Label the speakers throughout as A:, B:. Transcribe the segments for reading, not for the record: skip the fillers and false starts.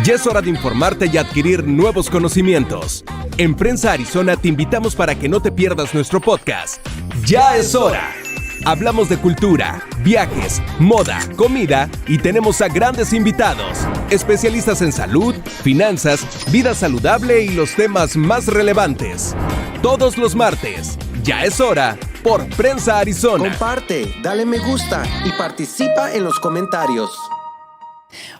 A: Ya es hora de informarte y adquirir nuevos conocimientos. En Prensa Arizona te invitamos para que no te pierdas nuestro podcast. ¡Ya es hora! Hablamos de cultura, viajes, moda, comida y tenemos a grandes invitados, especialistas en salud, finanzas, vida saludable y los temas más relevantes. Todos los martes, Ya es hora, por Prensa Arizona.
B: Comparte, dale me gusta y participa en los comentarios.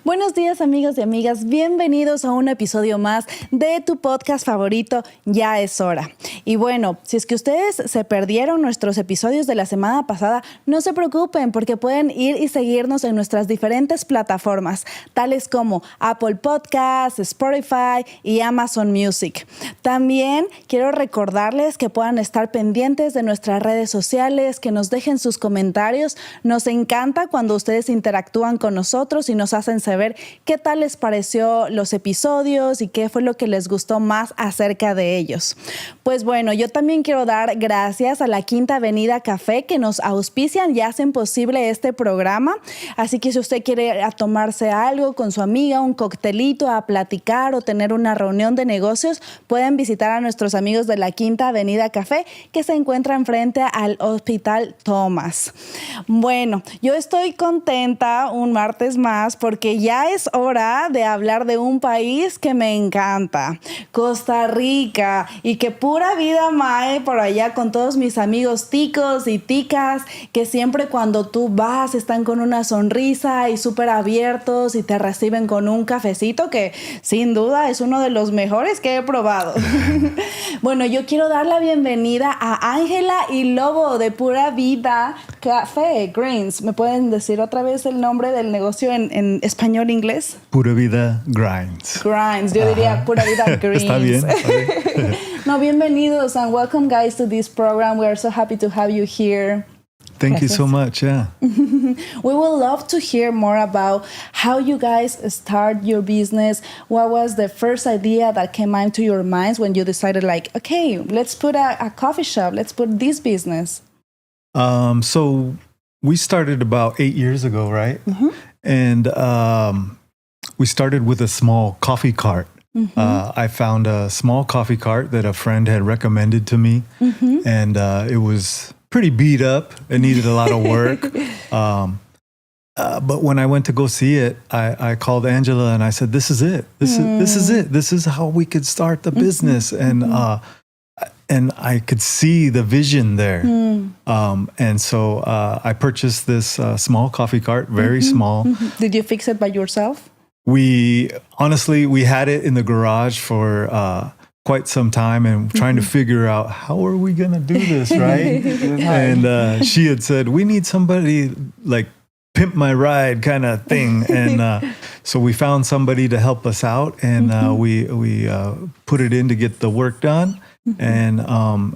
C: Buenos días, amigos y amigas, bienvenidos a un episodio más de tu podcast favorito, Ya es hora. Y bueno, si es que ustedes se perdieron nuestros episodios de la semana pasada, no se preocupen porque pueden ir y seguirnos en nuestras diferentes plataformas, tales como Apple Podcasts, Spotify y Amazon Music. También quiero recordarles que puedan estar pendientes de nuestras redes sociales, que nos dejen sus comentarios. Nos encanta cuando ustedes interactúan con nosotros y nos hacen saber qué tal les pareció los episodios y qué fue lo que les gustó más acerca de ellos. Pues bueno, yo también quiero dar gracias a la Quinta Avenida Café que nos auspician y hacen posible este programa. Así que si usted quiere tomarse algo con su amiga, un coctelito, a platicar o tener una reunión de negocios, pueden visitar a nuestros amigos de la Quinta Avenida Café que se encuentran frente al Hospital Thomas. Bueno, yo estoy contenta un martes más porque ya es hora de hablar de un país que me encanta, Costa Rica, y que pura vida mae por allá con todos mis amigos ticos y ticas, que siempre cuando tú vas están con una sonrisa y súper abiertos y te reciben con un cafecito que sin duda es uno de los mejores que he probado. Bueno, yo quiero dar la bienvenida a Ángela y Lobo de Pura Vida Café Greens. ¿Me pueden decir otra vez el nombre del negocio en español e inglés?
D: Pura Vida Grinds.
C: Grinds, yo diría Pura Vida Greens.
D: Está bien.
C: No, bienvenidos and welcome guys to this program. We are so happy to have you here.
D: Thank you so much. Yeah.
C: We would love to hear more about how you guys start your business. What was the first idea that came into your minds when you decided, like, okay, let's put a coffee shop, let's put this business?
D: So we started about 8 years ago, right? Mm-hmm. And we started with a small coffee cart. Mm-hmm. I found a small coffee cart that a friend had recommended to me, mm-hmm. and it was pretty beat up. It needed a lot of work. But when I went to go see it, I called Angela and I said, "This is it. This is it. This is how we could start the business." Mm-hmm. And I could see the vision there. Mm. And so I purchased this small coffee cart, very mm-hmm. small.
C: Mm-hmm. Did you fix it by yourself?
D: We had it in the garage for quite some time and trying to figure out how are we going to do this, right? And she had said, we need somebody like pimp my ride kind of thing. And so we found somebody to help us out and we put it in to get the work done. Mm-hmm. And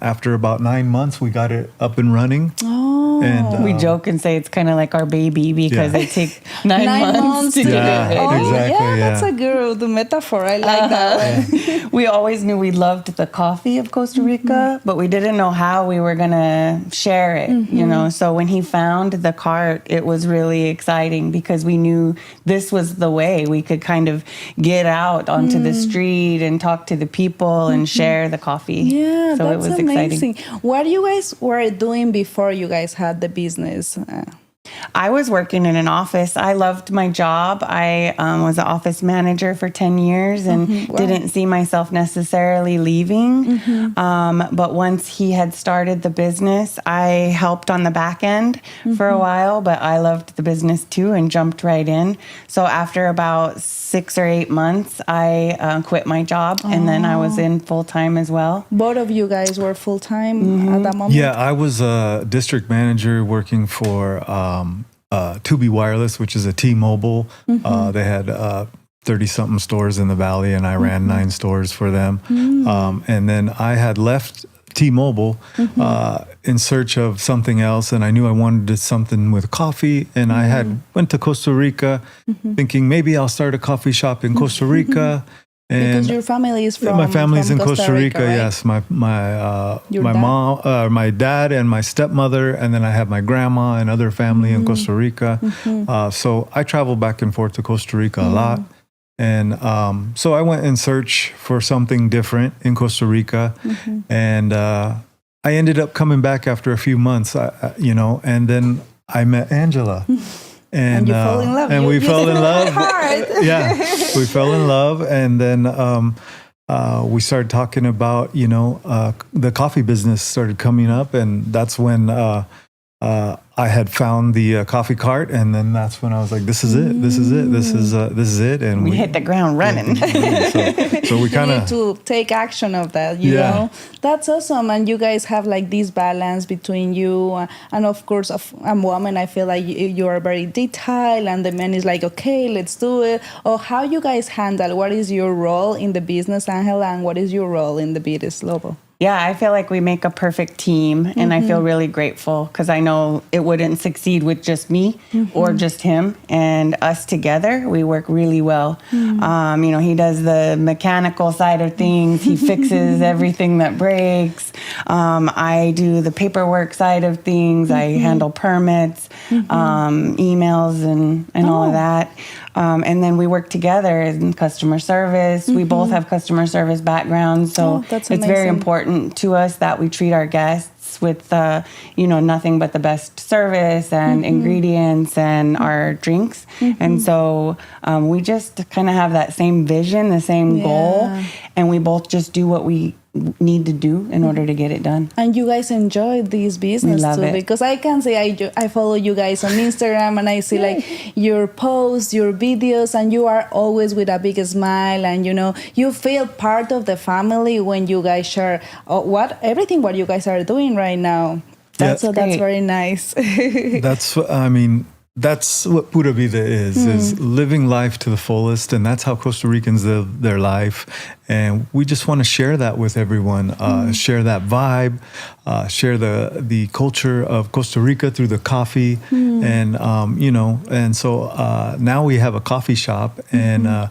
D: after about 9 months, we got it up and running.
C: Oh.
E: And we joke and say it's kind of like our baby because it takes 9 months to get it.
C: Oh,
D: exactly,
C: that's a good metaphor. I like that one.
E: We always knew we loved the coffee of Costa Rica, but we didn't know how we were going to share it, you know. So when he found the cart, it was really exciting because we knew this was the way we could kind of get out onto the street and talk to the people and share the coffee.
C: Yeah,
E: so
C: that's
E: it was
C: amazing.
E: Exciting.
C: What you guys were doing before you guys had the business?
E: I was working in an office. I loved my job. I was an office manager for 10 years and didn't see myself necessarily leaving. But once he had started the business, I helped on the back end for a while, but I loved the business too and jumped right in. So after about 6 or 8 months, I quit my job and then I was in full-time as well.
C: Both of you guys were full-time at that moment?
D: Yeah, I was a district manager working for 2B Wireless, which is a T-Mobile. They had 30-something stores in the Valley, and I ran 9 stores for them. And then I had left T-Mobile in search of something else, and I knew I wanted something with coffee, and I had went to Costa Rica thinking maybe I'll start a coffee shop in Costa Rica.
C: And because your family is from
D: my family's
C: from
D: in Costa Rica,
C: right?
D: yes. My mom, my dad, and my stepmother, and then I have my grandma and other family in Costa Rica. So I travel back and forth to Costa Rica a lot. And so I went in search for something different in Costa Rica. And I ended up coming back after a few months, and then I met Angela.
C: And you fell in love.
D: And we fell in love.
C: Yeah,
D: we fell in love. And then we started talking about, the coffee business started coming up. And that's when I had found the coffee cart, and then that's when I was like, "This is it. This is it. This is it." And
E: we hit the ground running.
D: So we kind of
C: need to take action of that. You know, that's awesome. And you guys have like this balance between you and, of course, a woman. I feel like you are very detailed, and the man is like, "Okay, let's do it." Or how you guys handle? What is your role in the business, Angela, and what is your role in the business, Lobo?
E: Yeah, I feel like we make a perfect team, and I feel really grateful because I know it wouldn't succeed with just me or just him, and us together, we work really well. He does the mechanical side of things. He fixes everything that breaks. I do the paperwork side of things. I handle permits, emails, and all of that. And then we work together in customer service. We both have customer service backgrounds, so it's very important to us that we treat our guests with, nothing but the best service and ingredients and our drinks. And so we just kind of have that same vision, the same goal, and we both just do what we need to do in order to get it done.
C: And you guys enjoy this business too, because I can say I follow you guys on Instagram, and I see like your posts, your videos, and you are always with a big smile, and you feel part of the family when you guys share everything what you guys are doing right now. That's very nice.
D: That's what Pura Vida is living life to the fullest. And that's how Costa Ricans live their life. And we just want to share that with everyone, share that vibe, share the culture of Costa Rica through the coffee. And, and so now we have a coffee shop, and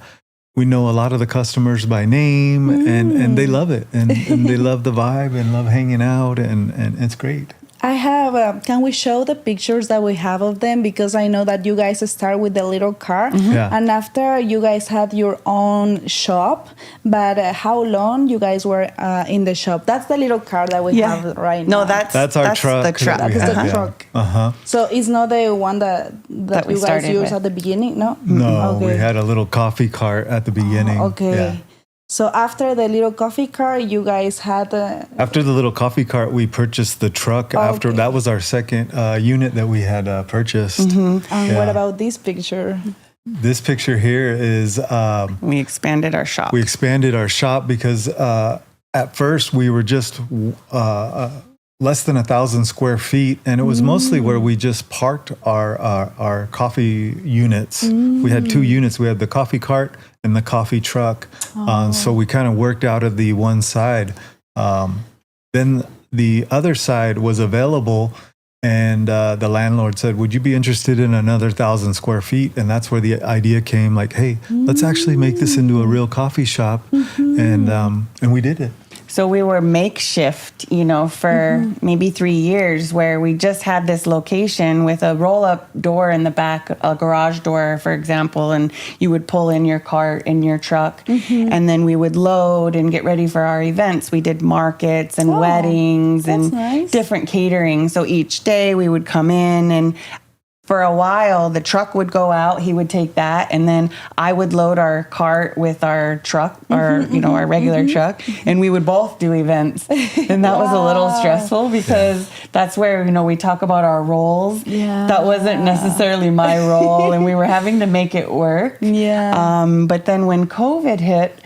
D: we know a lot of the customers by name, and they love it. And they love the vibe and love hanging out, and it's great.
C: I have, can we show the pictures that we have of them? Because I know that you guys start with the little car, and after you guys had your own shop, but how long you guys were in the shop? That's the little car that we have right now.
E: No, that's
D: our truck.
E: The truck.
C: That is the truck. So it's not the one that you guys used at the beginning, no?
D: No, we had a little coffee cart at the beginning.
C: Okay. So after the little coffee cart, you guys had...
D: After the little coffee cart, we purchased the truck. That was our second unit that we had purchased.
C: And what about this picture?
D: This picture here is...
E: we expanded our shop.
D: We expanded our shop because at first we were just less than 1,000 square feet, and it was mostly where we just parked our coffee units. We had 2 units. We had the coffee cart and the coffee truck. So we kind of worked out of the one side. Then the other side was available, and the landlord said, "Would you be interested in another 1,000 square feet?" And that's where the idea came, like, "Hey, let's actually make this into a real coffee shop." And we did it.
E: So we were makeshift, for maybe 3 years, where we just had this location with a roll-up door in the back, a garage door, for example, and you would pull in your cart in your truck, and then we would load and get ready for our events. We did markets and weddings and different catering. So each day we would come in, and for a while, the truck would go out, he would take that, and then I would load our cart with our truck, our regular truck, and we would both do events. And that was a little stressful because that's where, we talk about our roles. That wasn't necessarily my role, and we were having to make it work. But then when COVID hit,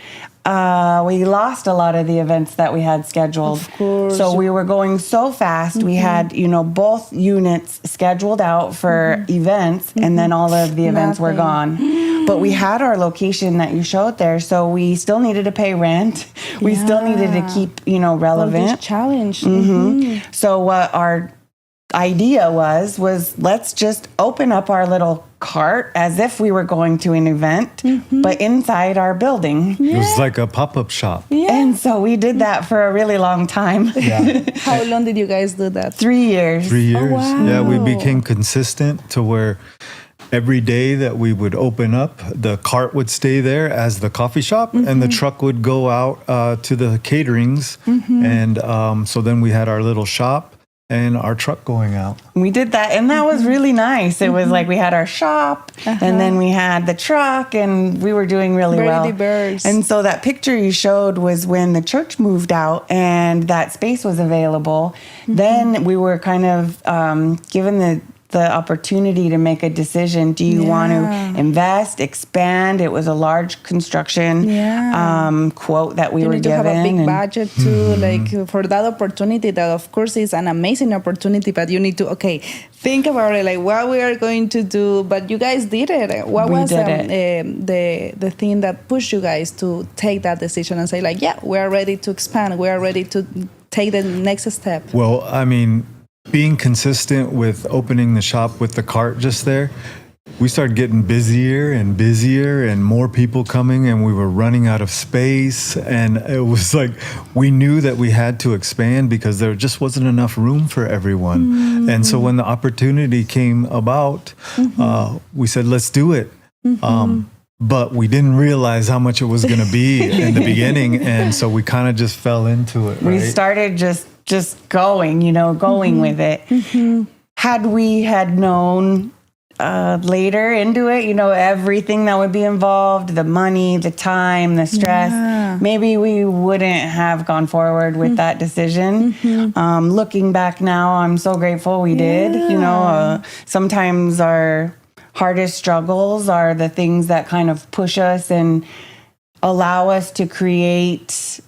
E: we lost a lot of the events that we had scheduled.
C: Of course.
E: So we were going so fast. We had, both units scheduled out for events, and then all of the events were gone. But we had our location that you showed there, so we still needed to pay rent. We still needed to keep, relevant.
C: Challenge.
E: So what our idea was let's just open up our little cart as if we were going to an event, but inside our building.
D: It was like a pop-up shop.
E: And so we did that for a really long time.
C: How long did you guys do that?
E: 3 years.
D: 3 years.
C: Oh, wow.
D: Yeah, we became consistent to where every day that we would open up, the cart would stay there as the coffee shop, and the truck would go out to the caterings. And so then we had our little shop and our truck going out.
E: We did that, and that was really nice. It was like we had our shop, and then we had the truck, and we were doing really well.
C: Diverse.
E: And so that picture you showed was when the church moved out and that space was available. Then we were kind of given the opportunity to make a decision. Do you want to invest, expand? It was a large construction quote that we were given.
C: You need to have a big budget too, like for that opportunity. That of course is an amazing opportunity, but you need to think about it, like what we are going to do. But you guys did it. What was the thing that pushed you guys to take that decision and say, like, yeah, we are ready to expand. We are ready to take the next step.
D: Well, I mean, being consistent with opening the shop with the cart just there, we started getting busier and busier and more people coming, and we were running out of space. And it was like we knew that we had to expand because there just wasn't enough room for everyone. And so when the opportunity came about, we said, let's do it. But we didn't realize how much it was going to be in the beginning. And so we kind of just fell into it.
E: We started just going, going with it. Had we known later into it, everything that would be involved, the money, the time, the stress, maybe we wouldn't have gone forward with that decision. Looking back now, I'm so grateful we did. Sometimes our hardest struggles are the things that kind of push us and allow us to create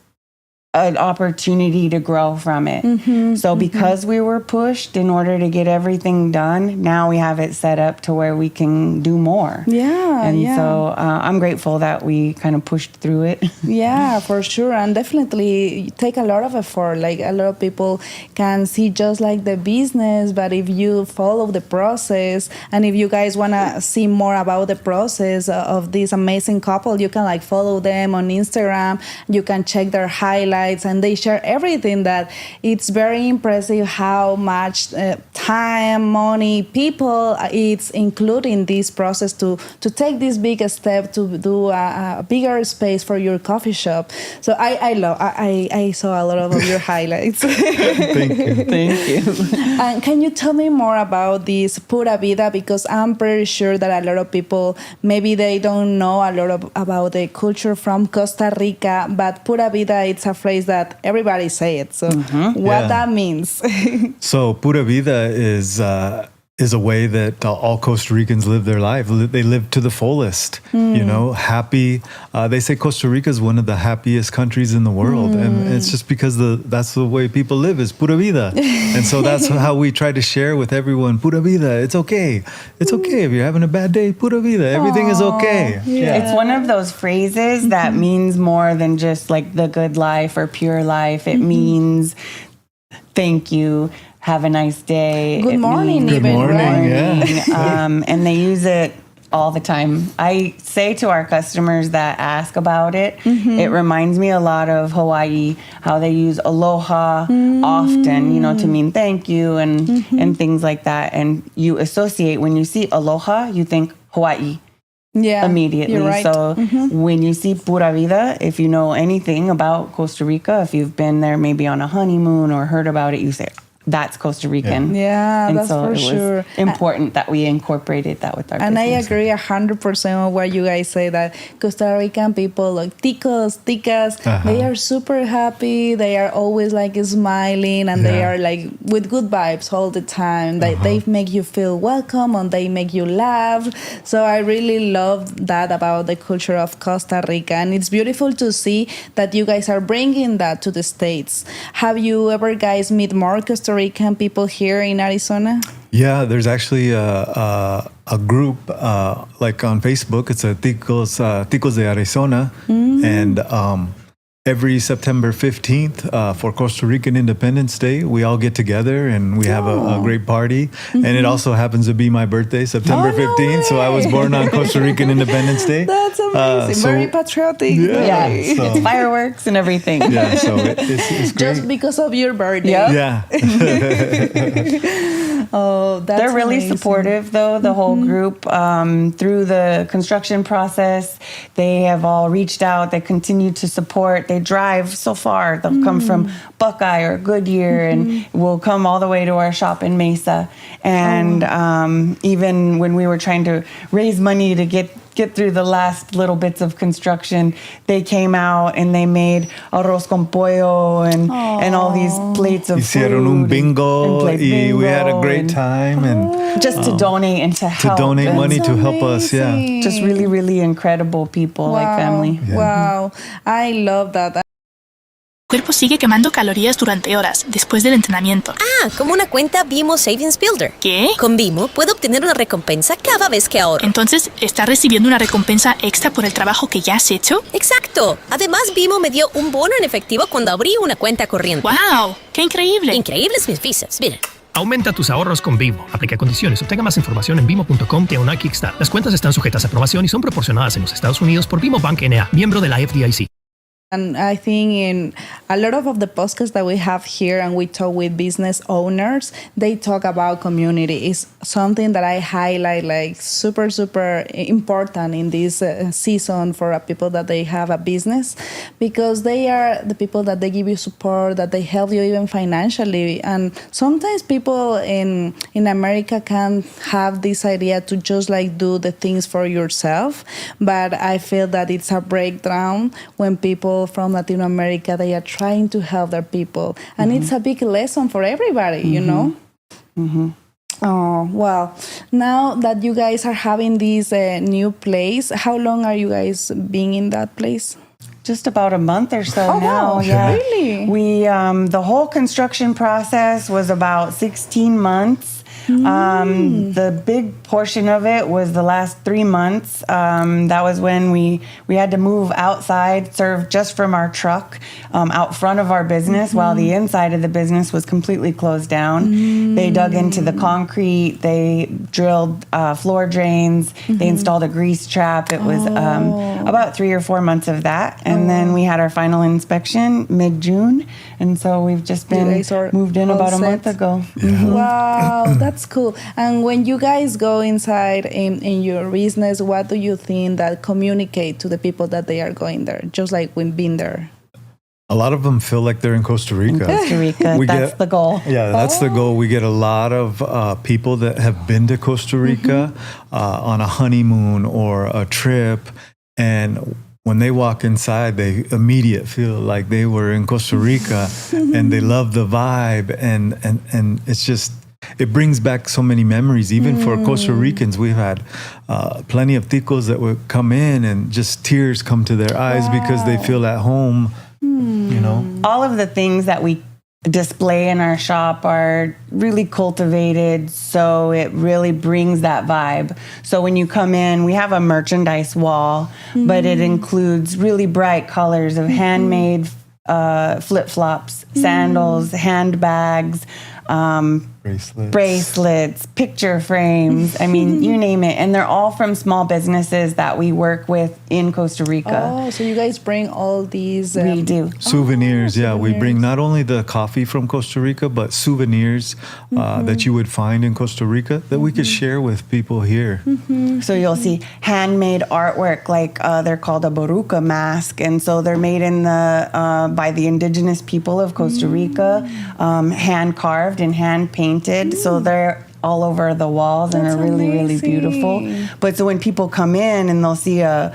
E: an opportunity to grow from it. So because we were pushed in order to get everything done, now we have it set up to where we can do more. So I'm grateful that we kind of pushed through it.
C: Yeah, for sure. And definitely take a lot of effort. Like a lot of people can see just like the business, but if you follow the process, and if you guys want to see more about the process of this amazing couple, you can follow them on Instagram. You can check their highlights, and they share everything. That it's very impressive how much time, money, people it's including this process to take this big step to do a bigger space for your coffee shop. So I saw a lot of your highlights.
D: Thank you.
C: And can you tell me more about this Pura Vida? Because I'm pretty sure that a lot of people, maybe they don't know a lot about the culture from Costa Rica, but Pura Vida, it's a phrase that everybody say it. So what that means?
D: So Pura Vida is a way that all Costa Ricans live their life. They live to the fullest, happy. They say Costa Rica is one of the happiest countries in the world. And it's just because that's the way people live, is Pura Vida. And so that's how we try to share with everyone, Pura Vida, it's okay. It's okay if you're having a bad day, Pura Vida, everything is okay.
E: It's one of those phrases that means more than just like the good life or pure life. It means thank you. Have a nice day.
C: Good morning,
D: Good morning, yeah.
E: And they use it all the time. I say to our customers that ask about it, it reminds me a lot of Hawaii, how they use aloha often, to mean thank you and things like that. And you associate, when you see aloha, you think Hawaii. Immediately.
C: You're right.
E: So when you see Pura Vida, if you know anything about Costa Rica, if you've been there maybe on a honeymoon or heard about it, you say, that's Costa Rican.
C: And
E: that's
C: so for sure.
E: Important that we incorporated that with our business.
C: And I agree 100% with what you guys say, that Costa Rican people, like ticos, ticas, they are super happy. They are always smiling, and they are with good vibes all the time. They make you feel welcome, and they make you laugh. So I really love that about the culture of Costa Rica. And it's beautiful to see that you guys are bringing that to the States. Have you ever guys meet more Costa Rican people here in Arizona?
D: Yeah, there's actually a group on Facebook. It's a Ticos de Arizona, and every September 15th for Costa Rican Independence Day, we all get together and we have a great party. And it also happens to be my birthday, September 15th. So I was born on Costa Rican Independence Day.
C: That's amazing. Very patriotic.
E: So it's fireworks and everything.
D: So it's great.
C: Just because of your birthday.
D: Yeah.
C: Oh, that's
E: They're really
C: amazing.
E: supportive, though, the whole group. Through the construction process, they have all reached out. They continue to support. They drive so far. They'll come from Buckeye or Goodyear and will come all the way to our shop in Mesa. And even when we were trying to raise money to get through the last little bits of construction, they came out and they made arroz con pollo and all these plates of
D: Hicieron
E: food.
D: un bingo,
E: and played
D: y we had a
E: bingo
D: great
E: and
D: time. And
E: just to donate and to help.
D: donate
E: and
D: money to help us, yeah.
C: amazing.
E: Just really, really incredible people, like family.
C: Wow, I love that.
F: El cuerpo sigue quemando calorías durante horas después del entrenamiento.
G: Ah, como una cuenta Vimo Savings Builder.
F: ¿Qué?
G: Con Vimo puedo obtener una recompensa cada vez que ahorro.
F: Entonces, ¿estás recibiendo una recompensa extra por el trabajo que ya has hecho?
G: Exacto. Además, Vimo me dio un bono en efectivo cuando abrí una cuenta corriente.
F: ¡Wow! ¡Qué increíble!
G: Increíbles mis visas. Mira.
H: Aumenta tus ahorros con Vimo. Aplica condiciones. Obtenga más información en vimo.com/kickstart. Las cuentas están sujetas a aprobación y son proporcionadas en los Estados Unidos por Vimo Bank N.A., miembro de la FDIC.
C: And I think in a lot of the podcasts that we have here and we talk with business owners, they talk about community. It's something that I highlight like super, super important in this season for people that they have a business, because they are the people that they give you support, that they help you even financially. And sometimes people in America can have this idea to just like do the things for yourself. But I feel that it's a breakdown when people from Latin America, they are trying to help their people. And it's a big lesson for everybody, you know? Oh, well, now that you guys are having this new place, how long are you guys being in that place?
E: Just about a month or so now.
C: wow.
E: Yeah.
C: Really?
E: We the whole construction process was about 16 months. The big portion of it was the last 3 months. That was when we had to move outside, serve just from our truck out front of our business, while the inside of the business was completely closed down. They dug into the concrete. They drilled floor drains. They installed a grease trap. It was about 3 or 4 months of that. And then we had our final inspection mid-June. And so we've just been moved in about a month ago.
C: Wow, that's cool. And when you guys go inside in your business, what do you think that communicate to the people that they are going there, just like we've been there?
D: A lot of them feel like they're in Costa Rica.
E: Costa Rica, that's the goal.
D: Yeah, that's the goal. We get a lot of people that have been to Costa Rica on a honeymoon or a trip, and when they walk inside, they immediately feel like they were in Costa Rica, and they love the vibe, and it's just, it brings back so many memories. Even for Costa Ricans, we've had plenty of ticos that would come in and just tears come to their eyes because they feel at home, you know.
E: All of the things that we display in our shop are really cultivated, so it really brings that vibe. So when you come in, we have a merchandise wall, but it includes really bright colors of handmade flip-flops, sandals, handbags, bracelets, picture frames. I mean, you name it. And they're all from small businesses that we work with in Costa Rica.
C: Oh, so you guys bring all these...
E: we do.
D: Souvenirs, yeah. We bring not only the coffee from Costa Rica, but souvenirs that you would find in Costa Rica that we could share with people here.
E: So you'll see handmade artwork, like they're called a baruca mask. And so they're made in the by the indigenous people of Costa Rica, hand carved and hand painted. So they're all over the walls and are really, really beautiful. But so when people come in and they'll see a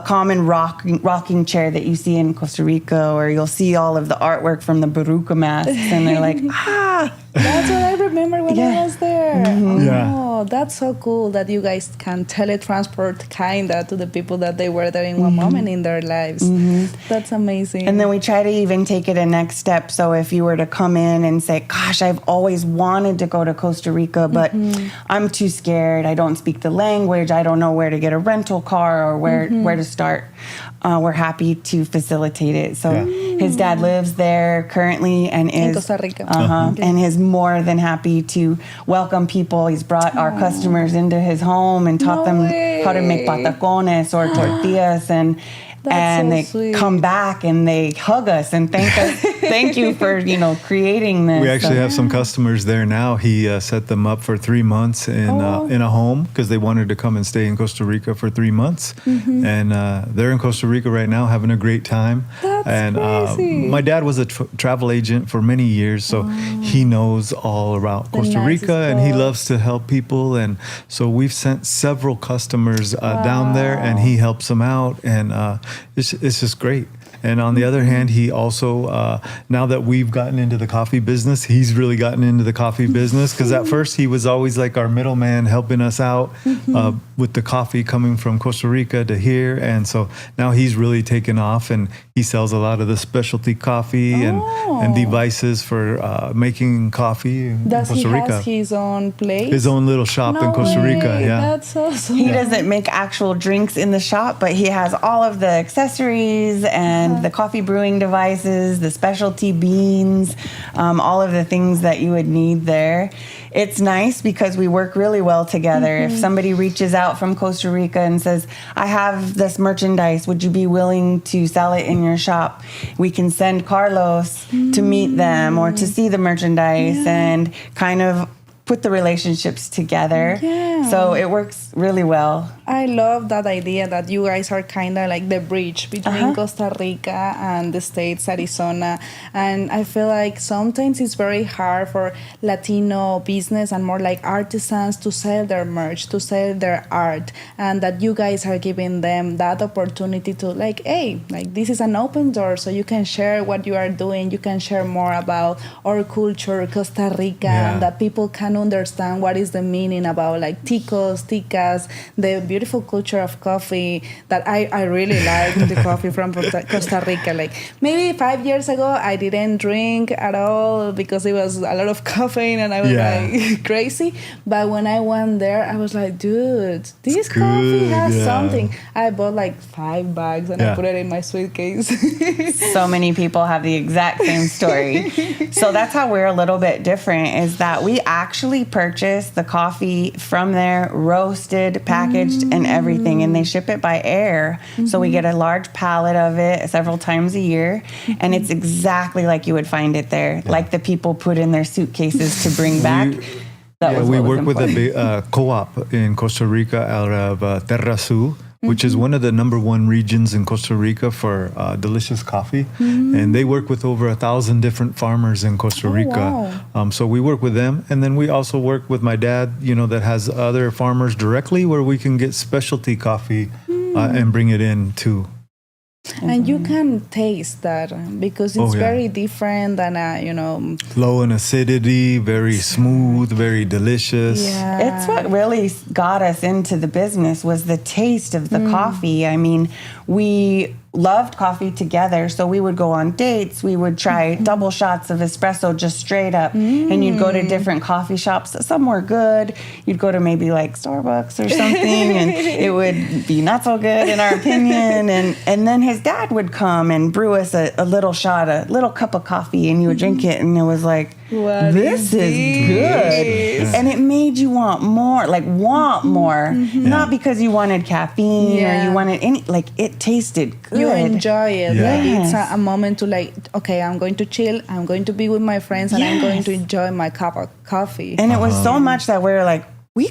E: common rocking chair that you see in Costa Rica, or you'll see all of the artwork from the baruca masks, and they're like,
C: That's what I remember when I was there.
D: Yeah.
C: Oh, that's so cool that you guys can teletransport kinda to the people that they were there in one moment in their lives. That's amazing.
E: And then we try to even take it a next step. So if you were to come in and say, gosh, I've always wanted to go to Costa Rica, but I'm too scared. I don't speak the language. I don't know where to get a rental car or where to start. We're happy to facilitate it. So his dad lives there currently and is
C: in Costa Rica.
E: And is more than happy to welcome people. He's brought our customers into his home and taught them how to make patacones or tortillas, and and
C: so
E: they
C: sweet.
E: come back and they hug us and thank us. Thank you for, creating this.
D: We actually have some customers there now. He set them up for 3 months in a home because they wanted to come and stay in Costa Rica for 3 months. And they're in Costa Rica right now having a great time.
C: That's crazy.
D: My dad was a travel agent for many years, so he knows all about Costa
C: nicest
D: Rica, and he
C: spots.
D: loves to help people. And so we've sent several customers down there, and he helps them out, and it's just great. And on the other hand, he also, now that we've gotten into the coffee business, he's really gotten into the coffee business, because at first he was always like our middleman helping us out with the coffee coming from Costa Rica to here. And so now he's really taken off, and he sells a lot of the specialty coffee and devices for making coffee in
C: Does
D: Costa
C: he
D: Rica.
C: has his own place?
D: His own little shop in Costa Rica,
C: way.
D: yeah.
C: That's awesome.
E: He doesn't make actual drinks in the shop, but he has all of the accessories and the coffee brewing devices, the specialty beans, all of the things that you would need there. It's nice because we work really well together. If somebody reaches out from Costa Rica and says, I have this merchandise, would you be willing to sell it in your shop? We can send Carlos to meet them or to see the merchandise and kind of put the relationships together.
C: Yeah.
E: So it works really well.
C: I love that idea that you guys are kind of like the bridge between Costa Rica and the States, Arizona. And I feel like sometimes it's very hard for Latino business and more like artisans to sell their merch, to sell their art. And that you guys are giving them that opportunity to like, hey, like this is an open door, so you can share what you are doing. You can share more about our culture, Costa Rica, and that people can understand what is the meaning about like ticos, ticas, the beautiful culture of coffee that I really like the coffee from Costa Rica. Like maybe 5 years ago, I didn't drink at all because it was a lot of caffeine and I was like crazy. But when I went there, I was like, dude, this coffee has something. I bought like 5 bags and I put it in my suitcase.
E: So many people have the exact same story. So that's how we're a little bit different, is that we actually purchase the coffee from there, roasted, packaged, and everything, and they ship it by air. So we get a large pallet of it several times a year, and it's exactly like you would find it there, like the people put in their suitcases to bring back.
D: We work with a co-op in Costa Rica out of Terrazú, which is one of the #1 regions in Costa Rica for delicious coffee. And they work with over 1,000 different farmers in Costa Rica. So we work with them. And then we also work with my dad, that has other farmers directly where we can get specialty coffee and bring it in too.
C: And you can taste that because it's very different than
D: low in acidity, very smooth, very delicious.
E: It's what really got us into the business was the taste of the coffee. I mean, we loved coffee together, so we would go on dates. We would try double shots of espresso just straight up, and you'd go to different coffee shops. Some were good. You'd go to maybe like Starbucks or something, and it would be not so good in our opinion. And then his dad would come and brew us a little shot, a little cup of coffee, and you would drink it, and it was like, this is good. And it made you want more, not because you wanted caffeine or you wanted any, like it tasted good.
C: You enjoy it.
E: Yes.
C: Like it's a moment to like, okay, I'm going to chill. I'm going to be with my friends and I'm going to enjoy my cup of coffee.
E: And it was so much that we were like, we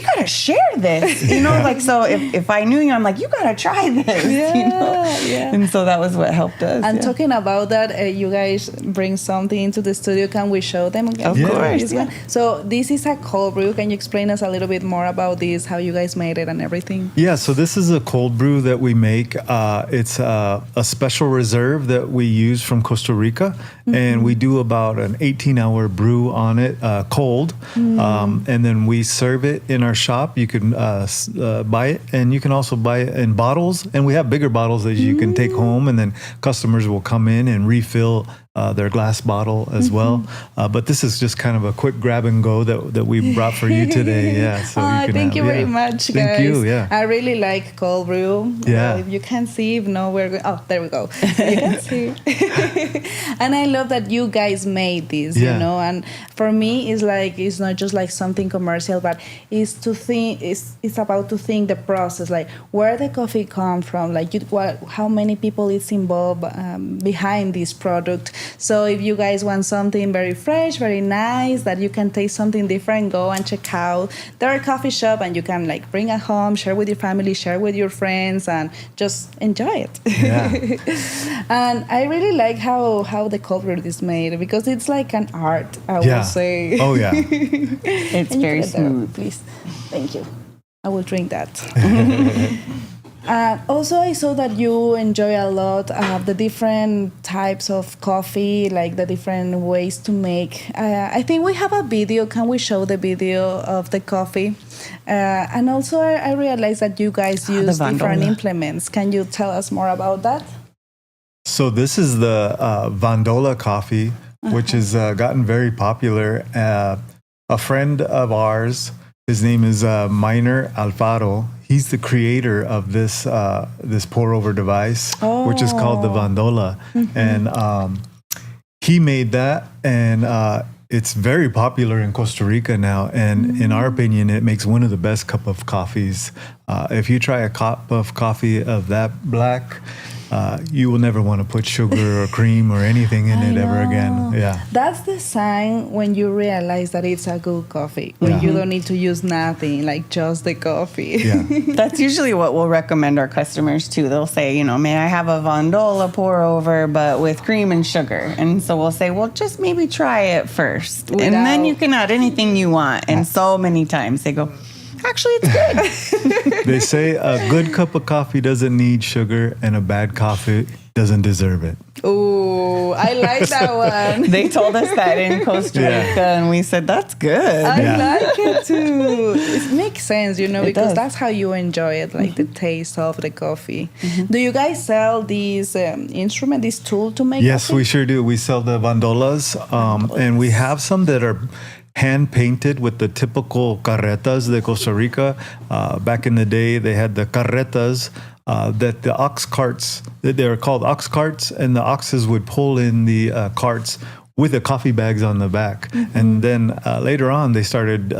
E: gotta share this, like, so if I knew you, I'm like, you gotta try this, and so that was what helped us.
C: And talking about that, you guys bring something into the studio. Can we show them?
E: Of course.
C: So this is a cold brew. Can you explain us a little bit more about this, how you guys made it and everything?
D: Yeah, so this is a cold brew that we make. It's a special reserve that we use from Costa Rica, and we do about an 18-hour brew on it, cold, and then we serve it in our shop. You can buy it, and you can also buy it in bottles, and we have bigger bottles that you can take home, and then customers will come in and refill their glass bottle as well. But this is just kind of a quick grab and go that we brought for you today. Yeah. So
C: thank you very much, guys.
D: Thank you. Yeah.
C: I really like cold brew.
D: Yeah.
C: If you can see, we're going. Oh, there we go. You can see. And I love that you guys made this, you know. And for me, it's not just like something commercial, but it's to think. It's about to think the process, like where the coffee come from, like how many people is involved behind this product. So if you guys want something very fresh, very nice, that you can taste something different, go and check out their coffee shop, and you can like bring at home, share with your family, share with your friends, and just enjoy it.
D: Yeah.
C: And I really like how the cold brew is made, because it's like an art, I would say.
D: Oh yeah.
E: It's very smooth.
C: Please. Thank you. I will drink that. Also, I saw that you enjoy a lot the different types of coffee, like the different ways to make. I think we have a video. Can we show the video of the coffee? And also, I realized that you guys use different implements. Can you tell us more about that?
D: So this is the Vandola coffee, which has gotten very popular. A friend of ours, his name is Miner Alfaro. He's the creator of this pour-over device, which is called the Vandola. And he made that, and it's very popular in Costa Rica now. And in our opinion, it makes one of the best cup of coffees. If you try a cup of coffee of that black, you will never want to put sugar or cream or anything in it ever again. Yeah.
C: That's the sign when you realize that it's a good coffee. When you don't need to use nothing, like just the coffee.
D: Yeah.
E: That's usually what we'll recommend our customers too. They'll say, may I have a Vandola pour over, but with cream and sugar? And so we'll say, well, just maybe try it first. And then you can add anything you want. And so many times they go, actually, it's good.
D: They say a good cup of coffee doesn't need sugar, and a bad coffee doesn't deserve it.
C: Oh, I like that one.
E: They told us that in Costa Rica, and we said, that's good.
C: I like it too. It makes sense, because that's how you enjoy it, like the taste of the coffee. Do you guys sell this instrument, this tool to make
D: Yes,
C: coffee?
D: we sure do. We sell the Vandolas, and we have some that are hand painted with the typical carretas de Costa Rica. Back in the day, they had the carretas that the ox carts, they were called ox carts, and the oxes would pull in the carts with the coffee bags on the back. And then later on, they started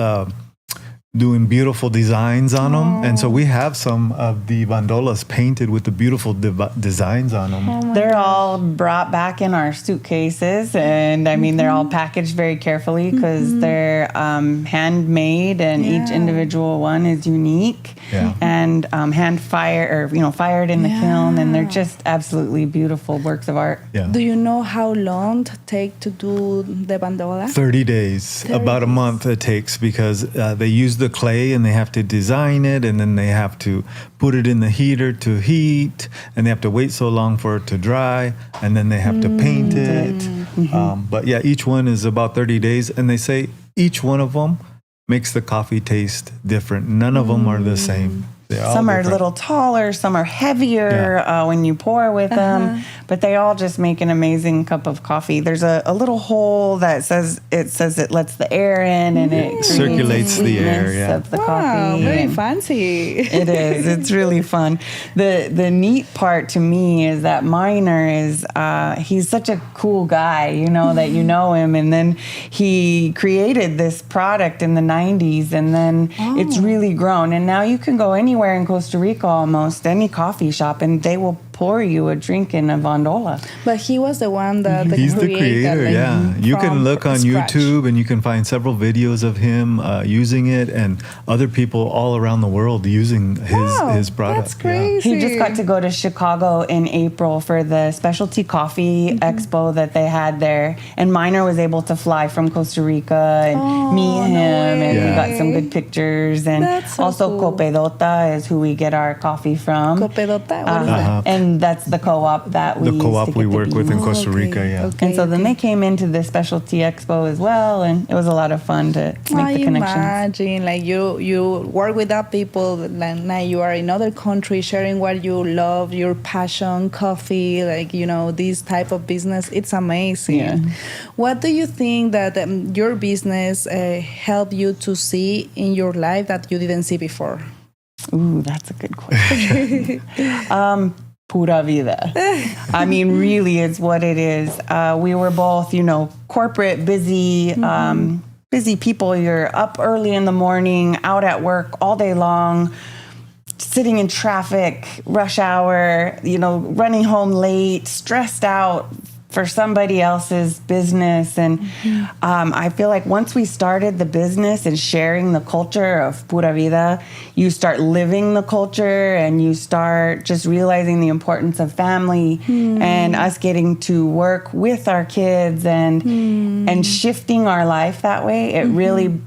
D: doing beautiful designs on them. And so we have some of the Vandolas painted with the beautiful designs on them.
E: They're all brought back in our suitcases, and they're all packaged very carefully because they're handmade, and each individual one is unique and hand fired in the kiln, and they're just absolutely beautiful works of art.
D: Yeah.
C: Do you know how long it takes to do the Vandola?
D: 30 days, about a month it takes, because they use the clay and they have to design it, and then they have to put it in the heater to heat, and they have to wait so long for it to dry, and then they have to paint it. But yeah, each one is about 30 days, and they say each one of them makes the coffee taste different. None of them are the same.
E: Some are a little taller, some are heavier when you pour with them, but they all just make an amazing cup of coffee. There's a little hole that says it lets the air in, and it
D: circulates the air
E: of the
C: Wow,
E: coffee.
C: very fancy.
E: It is. It's really fun. The neat part to me is that Miner is he's such a cool guy, that you know him, and then he created this product in the 90s, and then it's really grown, and now you can go anywhere in Costa Rica, almost any coffee shop, and they will pour you a drink in a Vandola.
C: But he was the one that
D: He's the creator, You can look on
C: scratch.
D: YouTube, and you can find several videos of him using it, and other people all around the world using his product.
C: That's crazy.
E: He just got to go to Chicago in April for the specialty coffee expo that they had there, and Miner was able to fly from Costa Rica and meet him, and we got some good pictures. And
C: That's so
E: also
C: cool.
E: Copedota is who we get our coffee from.
C: Copedota, what is that?
E: And And that's the co-op that we
D: The co-op we work with in Costa Rica,
C: okay.
D: yeah.
C: Okay.
E: And so then they came into the specialty expo as well, and it was a lot of fun to make the connections.
C: Imagine, like you work with that people, and now you are in other countries sharing what you love, your passion, coffee, like, you know, this type of business. It's amazing.
E: Yeah.
C: What do you think that your business helped you to see in your life that you didn't see before?
E: Ooh, that's a good question. Pura Vida. I mean, really, it's what it is. We were both, you know, corporate, busy, busy people. You're up early in the morning, out at work all day long, sitting in traffic, rush hour, you know, running home late, stressed out for somebody else's business. And I feel like once we started the business and sharing the culture of Pura Vida, you start living the culture and you start just realizing the importance of family and us getting to work with our kids and shifting our life that way. It really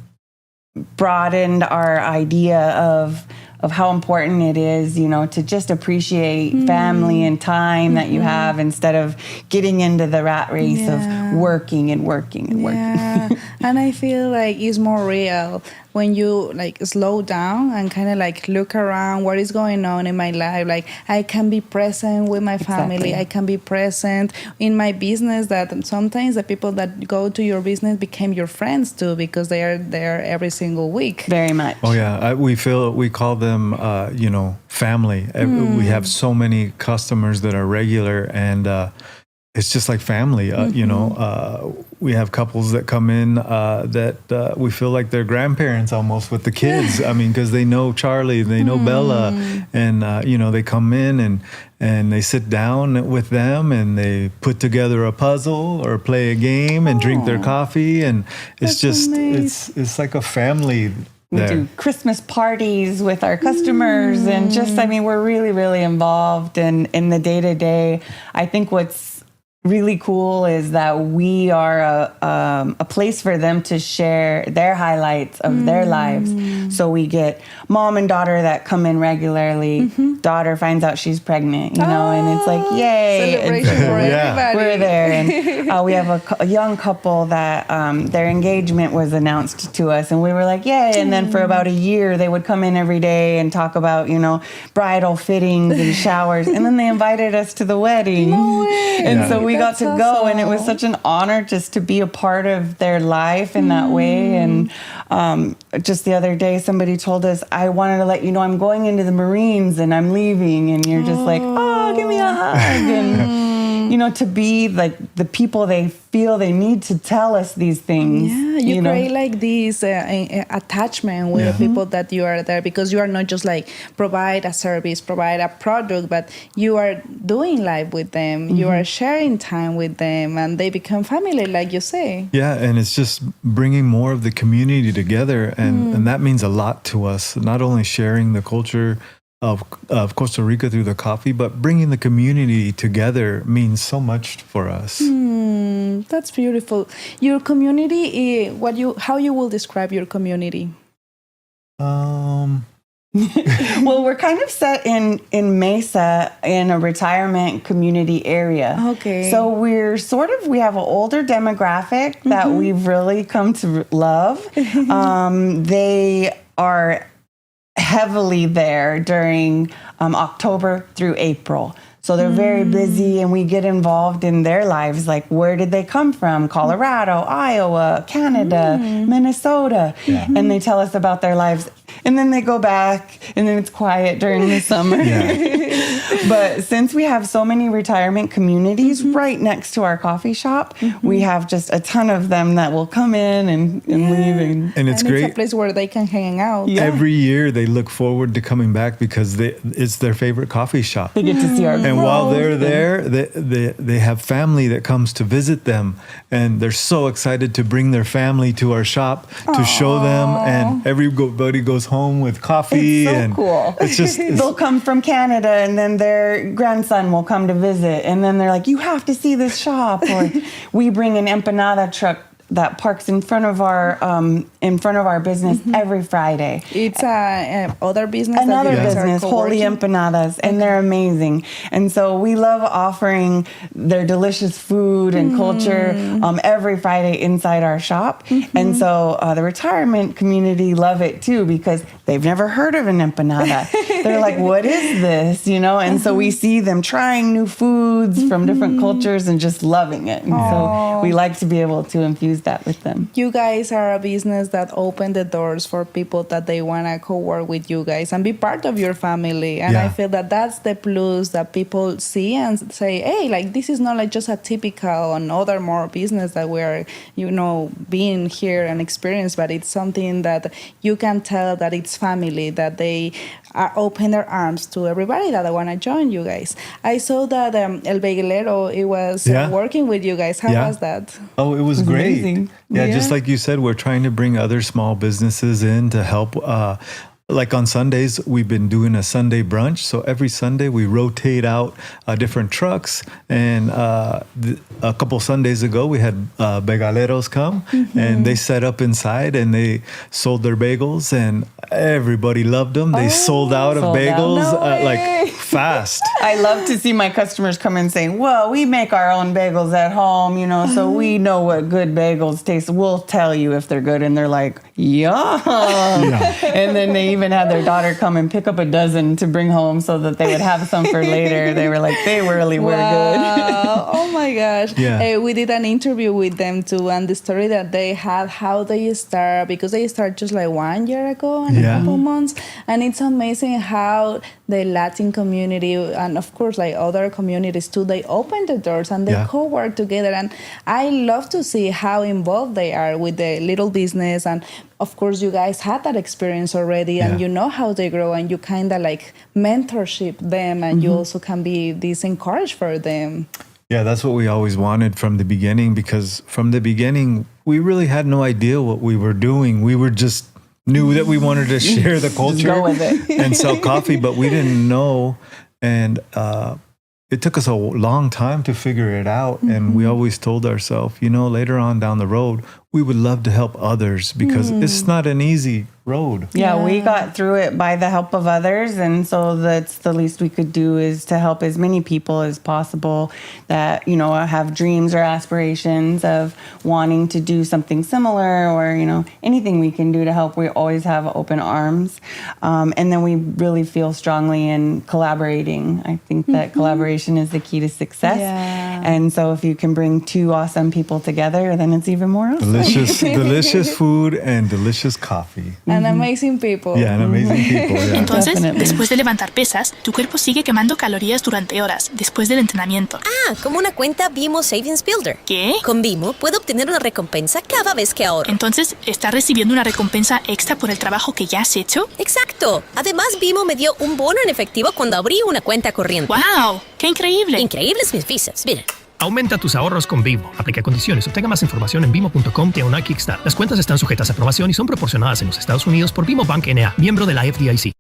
E: broadened our idea of how important it is, you know, to just appreciate family and time that you have instead of getting into the rat race of working and working and working.
C: Yeah, and I feel like it's more real when you like slow down and kind of like look around what is going on in my life. Like I can be present with my family.
E: Exactly.
C: I can be present in my business. That sometimes the people that go to your business became your friends too because they are there every single week.
E: Very much.
D: Oh yeah, we call them, you know, family. We have so many customers that are regular, and it's just like family. You know, we have couples that come in that we feel like they're grandparents almost with the kids. I mean, because they know Charlie, they know Bella, and you know, they come in and they sit down with them and they put together a puzzle or play a game and drink their coffee, and it's just it's like a family.
E: We do Christmas parties with our customers and just, I mean, we're really, really involved in the day-to-day. I think what's really cool is that we are a place for them to share their highlights of their lives. So we get mom and daughter that come in regularly. Daughter finds out she's pregnant, you know, and it's like, yay.
C: Celebration for everybody.
E: We're there. And we have a young couple that their engagement was announced to us, and we were like, yay. And then for about a year, they would come in every day and talk about, you know, bridal fittings and showers. And then they invited us to the wedding.
C: No way.
E: And so we got
C: That's
E: to go, and it was
C: awesome.
E: such an honor just to be a part of their life in that way. And just the other day, somebody told us, I wanted to let you know I'm going into the Marines and I'm leaving. And you're just like, oh, give me a hug. And, you know, to be like the people they feel they need to tell us these things.
C: Yeah, you create like this attachment with the people that you are there, because you are not just like provide a service, provide a product, but you are doing life with them. You are sharing time with them, and they become family, like you say.
D: Yeah, and it's just bringing more of the community together, and that means a lot to us. Not only sharing the culture of Costa Rica through the coffee, but bringing the community together means so much for us.
C: That's beautiful. Your community, how you will describe your community?
E: Well, we're kind of set in Mesa in a retirement community area.
C: Okay.
E: So we have an older demographic that we've really come to love. They are heavily there during October through April. So they're very busy, and we get involved in their lives. Like, where did they come from? Colorado, Iowa, Canada, Minnesota. And they tell us about their lives. And then they go back, and then it's quiet during the summer. But since we have so many retirement communities right next to our coffee shop, we have just a ton of them that will come in and leave.
D: And it's great.
C: It's a place where they can hang out.
D: Every year they look forward to coming back because it's their favorite coffee shop.
E: They get to see our
D: And while they're there, they have family that comes to visit them, and they're so excited to bring their family to our shop to show them, and everybody goes home with coffee.
E: It's so
D: and
E: cool.
D: It's just
E: they'll come from Canada, and then their grandson will come to visit, and then they're like, "You have to see this shop." Or we bring an empanada truck that parks in front of our business every Friday.
C: It's other business.
E: Another
C: that you guys are
E: business, Holy
C: co-working?
E: Empanadas, and they're amazing. And so we love offering their delicious food and culture every Friday inside our shop. And so the retirement community love it too because they've never heard of an empanada. They're like, what is this? You know, and so we see them trying new foods from different cultures and just loving it. And so we like to be able to infuse that with them.
C: You guys are a business that open the doors for people that they want to co-work with you guys and be part of your family. And I feel that that's the plus that people see and say, hey, like this is not like just a typical another more business that we're, being here and experience, but it's something that you can tell that it's family, that they are open their arms to everybody that want to join you guys. I saw that El Bagelero, it was working with you guys. How was that?
D: Oh, it was great.
E: Amazing.
D: Yeah, just like you said, we're trying to bring other small businesses in to help. Like on Sundays, we've been doing a Sunday brunch. So every Sunday we rotate out different trucks. And a couple Sundays ago, we had bagaleros come and they set up inside and they sold their bagels and everybody loved them. They sold out of bagels like fast.
E: I love to see my customers come in saying, well, we make our own bagels at home, so we know what good bagels taste. We'll tell you if they're good. And they're like, yum. And then they even had their daughter come and pick up a dozen to bring home so that they would have some for later. They were like, they really were good.
C: Oh my gosh.
D: Yeah.
C: We did an interview with them too, and the story that they had, how they start, because they started just like 1 year ago and a couple months. And it's amazing how the Latin community and of course like other communities too, they open the doors and they co-work together. And I love to see how involved they are with the little business. And of course, you guys had that experience already and you know how they grow and you kind of like mentorship them and you also can be this encourage for them.
D: Yeah, that's what we always wanted from the beginning, because from the beginning, we really had no idea what we were doing. We were just knew that we wanted to share the culture
E: go with it.
D: and sell coffee, but we didn't know. And it took us a long time to figure it out. And we always told ourselves, later on down the road, we would love to help others because it's not an easy road.
E: Yeah, we got through it by the help of others. And so that's the least we could do is to help as many people as possible that, have dreams or aspirations of wanting to do something similar or, anything we can do to help. We always have open arms. And then we really feel strongly in collaborating. I think that collaboration is the key to success. Yeah. And so if you can bring two awesome people together, then it's even more awesome.
D: Delicious food and delicious coffee.
C: And amazing people.
D: Yeah, and amazing people. Yeah.
F: Entonces,
E: Definitely.
F: después de levantar pesas, tu cuerpo sigue quemando calorías durante horas después del entrenamiento.
G: Ah, como una cuenta Vimo Savings Builder.
F: ¿Qué?
G: Con Vimo puedo obtener una recompensa cada vez que ahorro.
F: Entonces, ¿estás recibiendo una recompensa extra por el trabajo que ya has hecho?
G: Exacto. Además, Vimo me dio un bono en efectivo cuando abrí una cuenta corriente.
F: ¡Wow! ¡Qué increíble!
G: Increíbles mis visas. Miren.
H: Aumenta tus ahorros con Bimo. Aplica condiciones. Obtenga más información en bimo.com/kickstart. Las cuentas están sujetas a aprobación y son proporcionadas en los Estados Unidos por Bimo Bank N.A., miembro de la FDIC.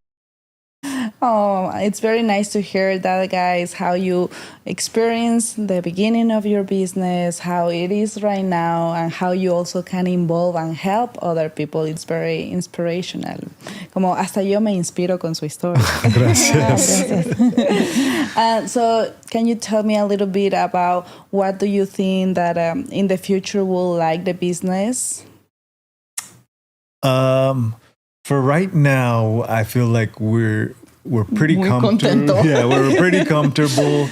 C: Oh, it's very nice to hear that, guys, how you experience the beginning of your business, how it is right now, and how you also can involve and help other people. It's very inspirational. Como hasta yo me inspiro con su historia.
D: Gracias.
C: So can you tell me a little bit about what do you think that in the future will like the business?
D: For right now, I feel like we're pretty comfortable. Yeah, we're pretty comfortable.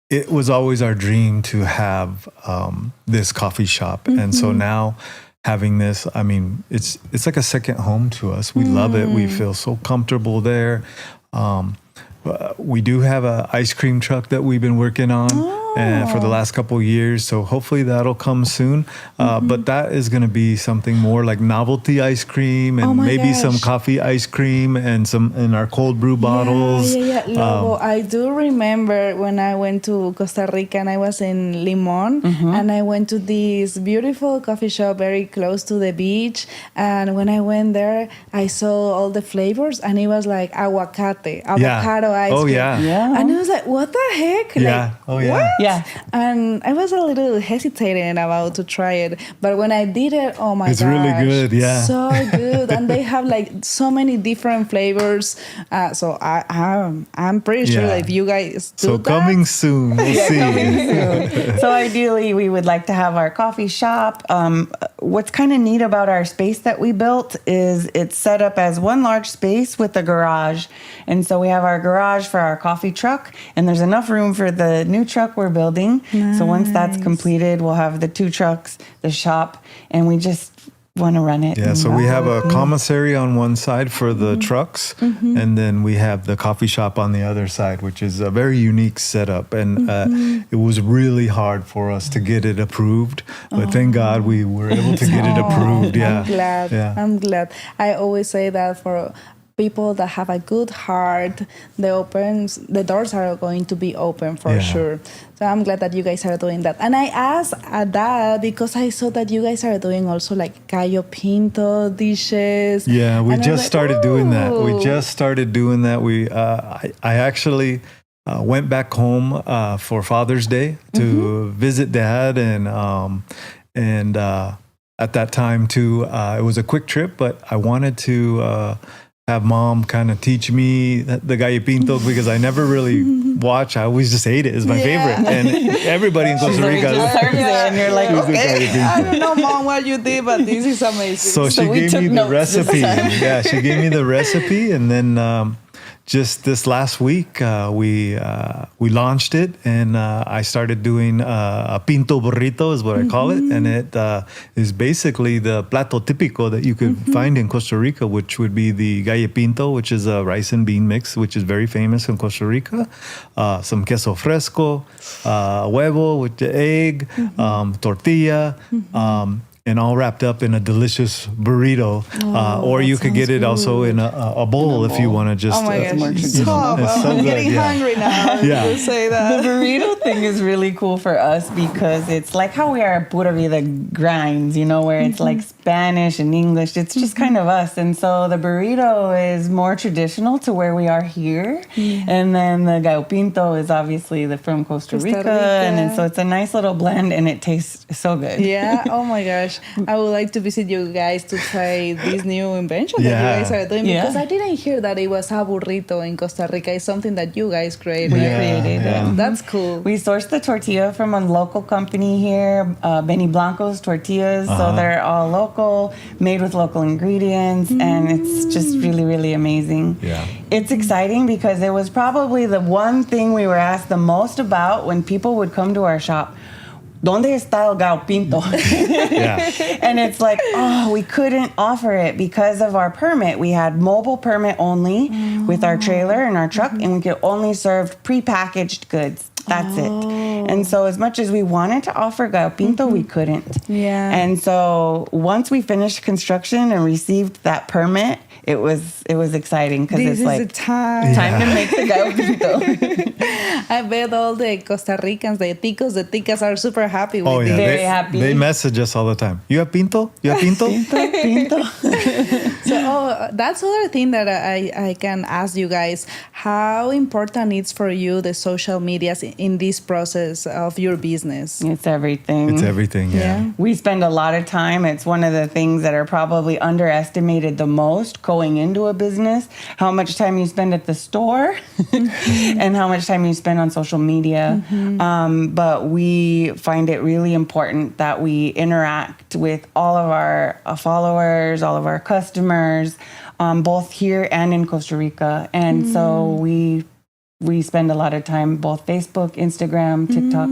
D: It was always our dream to have this coffee shop. And so now having this, I mean, it's like a second home to us. We love it. We feel so comfortable there. We do have an ice cream truck that we've been working on for the last couple of years. So hopefully that'll come soon. But that is going to be something more like novelty ice cream and maybe some coffee ice cream and some in our cold brew bottles.
C: Yeah. Lobo, I do remember when I went to Costa Rica and I was in Limón and I went to this beautiful coffee shop very close to the beach. And when I went there, I saw all the flavors and it was like avocado ice cream.
D: Oh, yeah.
C: And I was like, what the heck?
D: Yeah.
C: Like, what?
E: Yeah.
C: And I was a little hesitating about to try it, but when I did it, oh my gosh.
D: It's really good, yeah.
C: So good. And they have like so many different flavors. So I'm pretty sure that if you guys do
D: so
C: that,
D: coming soon, we'll see.
E: Coming soon. So ideally, we would like to have our coffee shop. What's kind of neat about our space that we built is it's set up as one large space with a garage. And so we have our garage for our coffee truck, and there's enough room for the new truck we're building.
C: Nice.
E: So once that's completed, we'll have the 2 trucks, the shop, and we just want to run it.
D: Yeah, so we have a commissary on one side for the trucks, and then we have the coffee shop on the other side, which is a very unique setup. And it was really hard for us to get it approved, but thank God we were able to get it approved. Yeah,
C: I'm glad.
D: Yeah.
C: I'm glad. I always say that for people that have a good heart, the doors are going to be open for sure. So I'm glad that you guys are doing that. And I asked that because I saw that you guys are doing also like gallo pinto dishes.
D: Yeah, we
C: And I was
D: just
C: like,
D: started doing that. We
C: "Ooh."
D: just started doing that. I actually went back home for Father's Day to visit Dad, and at that time too, it was a quick trip, but I wanted to have Mom kind of teach me the gallo pinto because I never really watched. I always just ate it. It's my favorite, and everybody in Costa Rica.
E: Serves it, and you're like, okay.
C: I don't know, Mom, what you did, but this is amazing.
D: So she
E: we
D: gave
E: took
D: me the
E: notes this
D: recipe.
E: time.
D: Yeah, she gave me the recipe, and then just this last week we launched it, and I started doing a pinto burrito is what I call it, and it is basically the plato típico that you could find in Costa Rica, which would be the gallo pinto, which is a rice and bean mix, which is very famous in Costa Rica. Some queso fresco, huevo with the egg, tortilla. And all wrapped up in a delicious burrito, or you could get it also in a bowl if you want to just.
C: Oh my gosh,
D: you
C: stop.
D: know, it's so
C: I'm
D: good,
C: getting hungry now.
D: Yeah.
C: You say
E: The
C: that.
E: burrito thing is really cool for us because it's like how we are at Pura Vida grinds, where it's like Spanish and English. It's just kind of us. And so the burrito is more traditional to where we are here. And then the gallo pinto is obviously from Costa Rica. And then so it's a nice little blend, and it tastes so good.
C: Yeah. Oh my gosh. I would like to visit you guys to try this new invention that you guys are doing, because I didn't hear that it was a burrito in Costa Rica. It's something that you guys created.
E: We created it.
C: That's cool.
E: We sourced the tortilla from a local company here, Benny Blanco's Tortillas. So they're all local, made with local ingredients, and it's just really, really amazing.
D: Yeah.
E: It's exciting because it was probably the one thing we were asked the most about when people would come to our shop. ¿Dónde está el gallo pinto? And it's like, we couldn't offer it because of our permit. We had mobile permit only with our trailer and our truck, and we could only serve prepackaged goods. That's it. And so as much as we wanted to offer gallo pinto, we couldn't.
C: Yeah.
E: And so once we finished construction and received that permit, it was exciting because it's like
C: the time.
E: time to make the gallo pinto.
C: I bet all the Costa Ricans, the ticas are super happy with it.
E: Very happy.
D: They message us all the time. You have pinto? You have pinto?
E: Pinto.
C: So that's other thing that I can ask you guys. How important is for you the social medias in this process of your business?
E: It's everything.
D: It's everything, yeah.
E: We spend a lot of time. It's one of the things that are probably underestimated the most going into a business. How much time you spend at the store and how much time you spend on social media. But we find it really important that we interact with all of our followers, all of our customers, both here and in Costa Rica. And so we spend a lot of time both Facebook, Instagram, TikTok.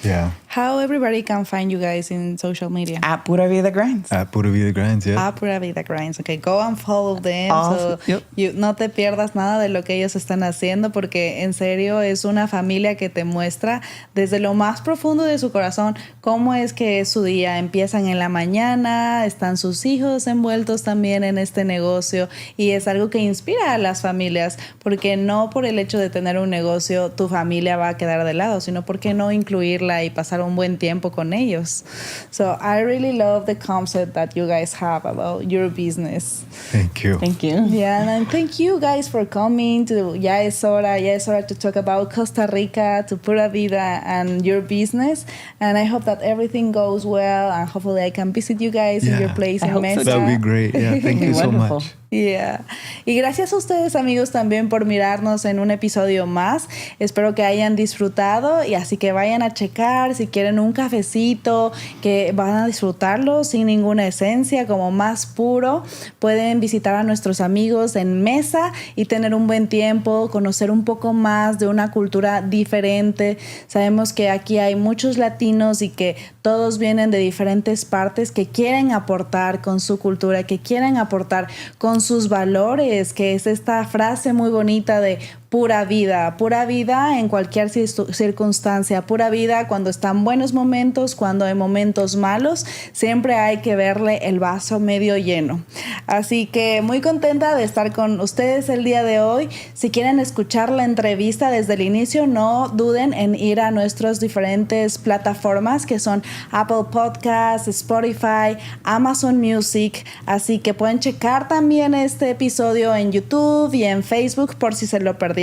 D: Yeah.
C: How everybody can find you guys in social media?
E: At Pura Vida Grinds.
D: At Pura Vida Grinds, yeah.
C: At Pura Vida Grinds. Okay, go and follow them.
E: Awesome.
C: So you no te pierdas nada de lo que ellos están haciendo, porque en serio es una familia que te muestra desde lo más profundo de su corazón cómo es que es su día. Empiezan en la mañana, están sus hijos envueltos también en este negocio, y es algo que inspira a las familias, porque no por el hecho de tener un negocio tu familia va a quedar de lado, sino porque no incluirla y pasar pasar un buen tiempo con ellos. So I really love the concept that you guys have about your business.
D: Thank you.
E: Thank you.
C: Yeah, and thank you guys for coming to Ya es Hora to talk about Costa Rica, to Pura Vida and your business. And I hope that everything goes well, and hopefully I can visit you guys in your place in Mesa.
D: That would be great. Yeah, thank you so
E: Wonderful.
D: much.
C: Yeah. Y gracias a ustedes, amigos, también por mirarnos en un episodio más. Espero que hayan disfrutado, y así que vayan a checar si quieren un cafecito, que van a disfrutarlo sin ninguna esencia, como más puro. Pueden visitar a nuestros amigos en Mesa y tener un buen tiempo, conocer un poco más de una cultura diferente. Sabemos que aquí hay muchos latinos y que todos vienen de diferentes partes, que quieren aportar con su cultura, que quieren aportar con sus valores, que es esta frase muy bonita de pura vida en cualquier circunstancia, pura vida cuando están buenos momentos, cuando hay momentos malos, siempre hay que verle el vaso medio lleno. Así que muy contenta de estar con ustedes el día de hoy. Si quieren escuchar la entrevista desde el inicio, no duden en ir a nuestras diferentes plataformas, que son Apple Podcasts, Spotify, Amazon Music, así que pueden checar también este episodio en YouTube y en Facebook por si se lo perdieron.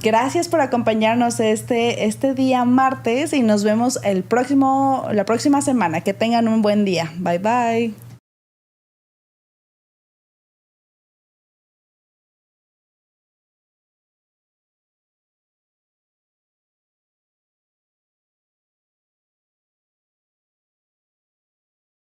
C: Gracias por acompañarnos este día martes, y nos vemos la próxima semana. Que tengan un buen día. Bye bye.